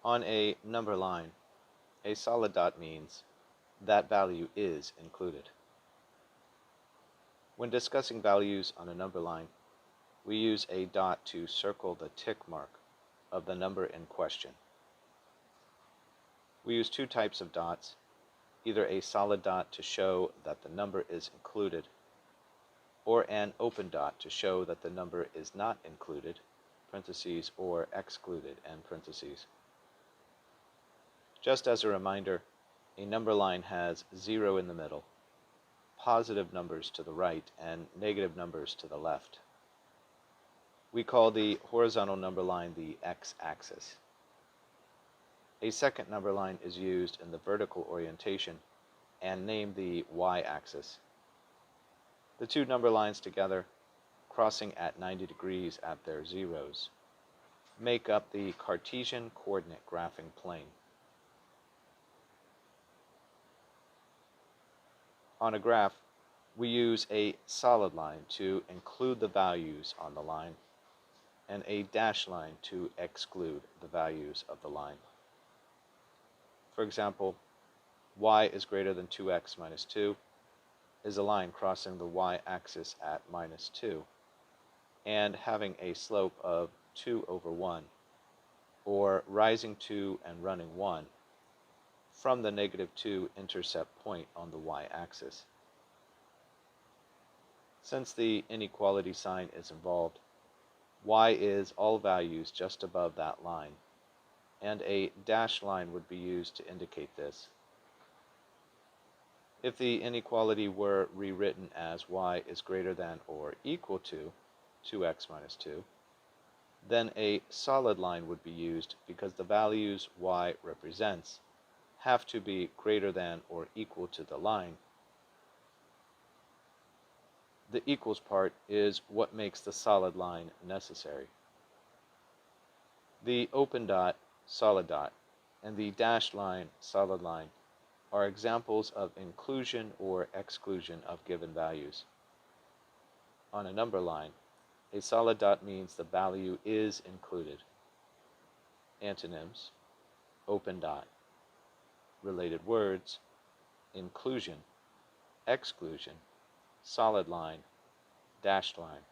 On a number line, a solid dot means that value is included. When discussing values on a number line, we use a dot to circle the tick mark of the number in question. We use two types of dots, either a solid dot to show that the number is included, or an open dot to show that the number is not included, parentheses, or excluded, and parentheses. Just as a reminder, a number line has 0 in the middle, positive numbers to the right, and negative numbers to the left. We call the horizontal number line the x-axis. A second number line is used in the vertical orientation and named the y-axis. The two number lines together, crossing at 90 degrees at their zeros, make up the Cartesian Coordinate Graphing Plane. On a graph, we use a solid line to include the values on the line and a dashed line to exclude the values of the line. For example, y is greater than 2x minus 2 is a line crossing the y-axis at minus 2 and having a slope of 2 over 1, or rising 2 and running 1, from the negative 2 intercept point on the y-axis. Since the inequality sign is involved, y is all values just above that line, and a dashed line would be used to indicate this. If the inequality were rewritten as y is greater than or equal to 2x minus 2, then a solid line would be used because the values y represents have to be greater than or equal to the line. The equals part is what makes the solid line necessary. The open dot, solid dot, and the dashed line, solid line, are examples of inclusion or exclusion of given values. On a number line, a solid dot means the value is included. Antonyms: open dot. Related words: inclusion, exclusion, solid line, dashed line.